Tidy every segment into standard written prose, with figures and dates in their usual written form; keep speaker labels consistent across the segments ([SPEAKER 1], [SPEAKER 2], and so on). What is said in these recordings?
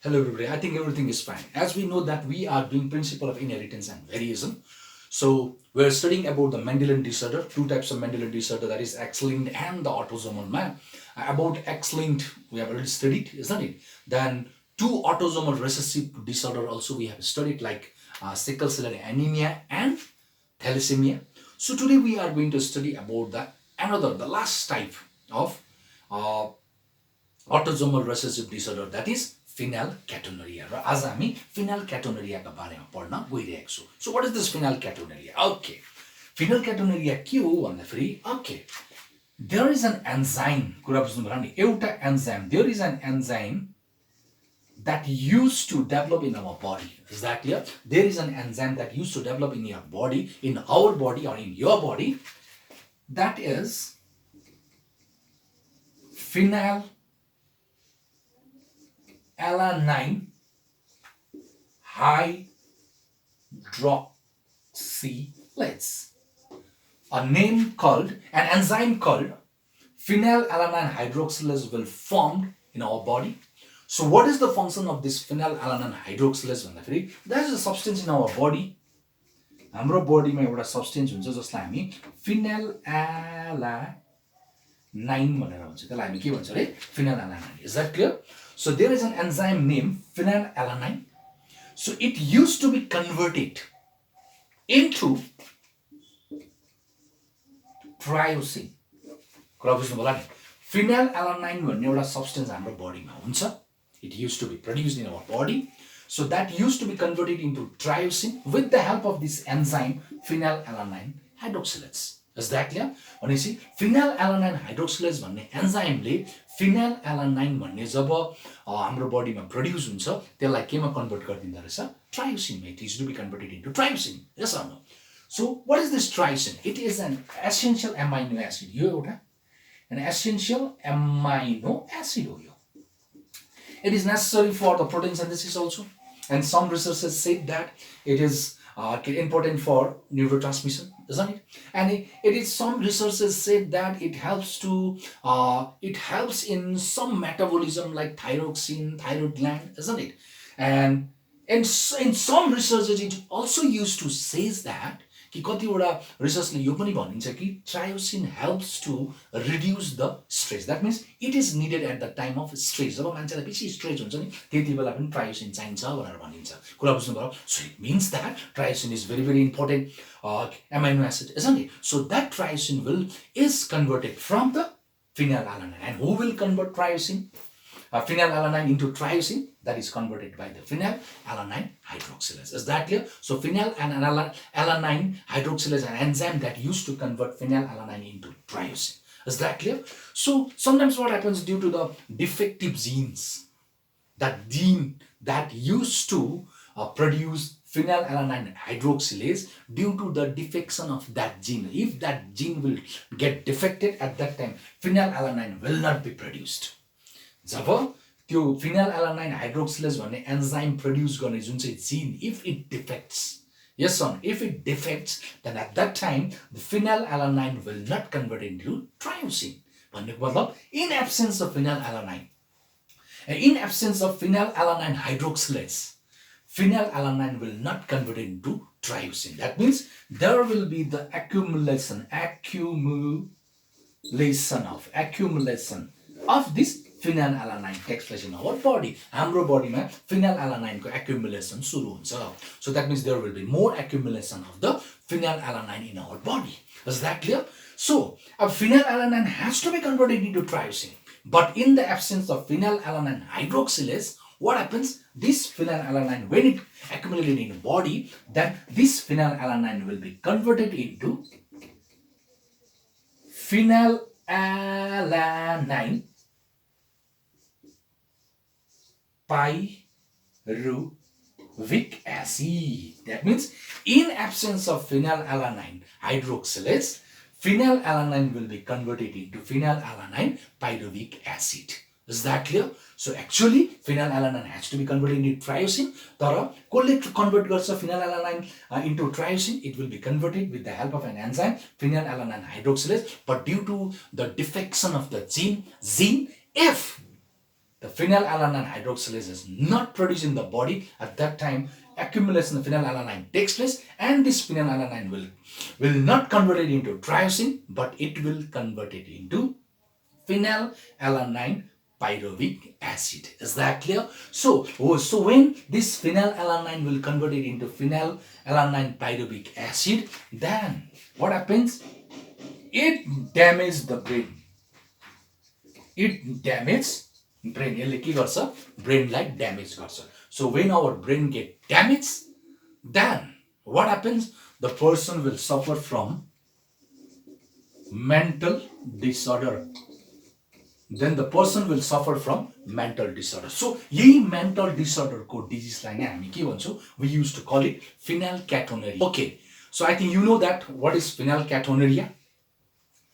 [SPEAKER 1] Hello everybody, I think everything is fine. As we know that we are doing principle of inheritance and variation. So we're studying about the Mendelian disorder, two types of Mendelian disorder, that is X-linked and the autosomal man. About X-linked, we have already studied, isn't it? Then two autosomal recessive disorder also we have studied, like sickle cell anemia and thalassemia. So today we are going to study about the last type of uh, autosomal recessive disorder, that is phenylketonuria. र आज हामी phenylketonuria का बारेमा पढ्न गइरहेको छौँ. So what is this phenylketonuria? Okay, phenylketonuria के हो भन्दाखेरि there is an enzyme, कुरा बुझ्नु भयो नि, एउटा enzyme, there is an enzyme that used to develop in our body. Is that clear? There is an enzyme that used to develop in your body, in our body or in your body, that is phenylalanine hydroxylase. An enzyme called phenylalanine hydroxylase will form in our body. So what is the function of this phenylalanine hydroxylase भन्दाखेरि that is a substance in our body. हाम्रो बडीमा एउटा substance हुन्छ जसलाई हामी phenylalanine भनेर भन्छ. त्यसलाई हामी के भन्छ रे? Phenylalanine. Is that clear? So there is an enzyme named phenylalanine. So it used to be converted into tyrosine. कुरा बुझ्नु होला नि. Phenylalanine भन्ने एउटा सब्स्टेन्स हाम्रो बडीमा हुन्छ. It used to be produced in our body. So that used to be converted into tyrosine with the help of this enzyme phenylalanine hydroxylase. Is that clear? भनेपछि phenylalanine hydroxylase भन्ने एन्जाइमले phenylalanine भन्ने जब हाम्रो बडीमा produce हुन्छ त्यसलाई केमा convert गरिदिँदो रहेछ? Tyrosine. It is to be converted into tyrosine. Yes or no? So what is this tyrosine? It is an essential amino acid. यो एउटा an essential amino acid हो यो. It is necessary for the protein synthesis also, and some researchers said that it is important for neurotransmission, isn't it? And it is, some researchers said that it helps in some metabolism like thyroxine, thyroid gland, isn't it? And in some researchers it also used to says that कि कतिवटा रिसर्चले यो पनि भनिन्छ कि tyrosine helps to reduce the stress. That means it is needed at the time of stress. जब मान्छेलाई बेसी stress हुन्छ नि त्यति बेला पनि tyrosine चाहिन्छ भनेर भनिन्छ. कुरा बुझ्नु भयो? So it means that tyrosine is very very important amino acid, isn't it? So that tyrosine is converted from the phenylalanine. And who will convert phenylalanine into tyrosine? That is converted by the phenylalanine hydroxylase. Is that clear? So phenylalanine hydroxylase, an enzyme that used to convert phenylalanine into tyrosine. Is that clear? So sometimes what happens due to the defective genes, that gene that used to produce phenylalanine hydroxylase, due to the defection of that gene, if that gene will get defected, at that time phenylalanine will not be produced. जब त्यो phenylalanine hydroxylase भन्ने enzyme produce गर्ने जुन चाहिँ gene, if it defects, yes or no, if it defects, then at that time the phenylalanine will not convert into tyrosine. भन्ने मतलब in absence of phenylalanine hydroxylase, phenylalanine will not convert into tyrosine. That means there will be the accumulation of this phenylalanine takes place in our body. हाम्रो बडीमा phenylalanine को accumulation सुरु हुन्छ. So that means there will be more accumulation of the phenylalanine in our body. Is that clear? So a phenylalanine has to be converted into tyrosine. But in the absence of phenylalanine hydroxylase, what happens? This phenylalanine, when it accumulated in the body, then this phenylalanine will be converted into phenylalanine pyruvic acid. That means in absence of phenylalanine hydroxylase, phenylalanine will be converted into phenylalanine pyruvic acid. Is that clear? So actually phenylalanine has to be converted into tyrosine. तर कसले convert गर्छ phenylalanine into tyrosine? It will be converted with the help of an enzyme phenylalanine hydroxylase. But due to the defection of the gene, if the phenylalanine hydroxylase is not produced in the body. At that time, accumulation of phenylalanine takes place, and this phenylalanine will not convert it into tyrosine, but it will convert it into phenylalanine pyruvic acid. Is that clear? So when this phenylalanine will convert it into phenylalanine pyruvic acid, then what happens? It damages the brain. It damages brain. यसले के गर्छ? ब्रेनलाई damage गर्छ. So when our brain get damaged, then what happens? The person will suffer from mental disorder. Then the person will suffer from mental disorder. So यही mental disorder को disease लाई नै हामी के भन्छौं? We used to call it phenylketonuria. Okay, so I think you know that what is phenylketonuria.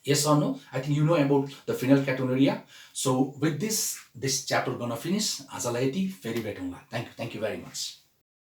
[SPEAKER 1] Yes or no? I think you know about the phenylketonuria. So with this chapter gonna finish. आजलाई यति फेरि भेटौँला. Thank you very much.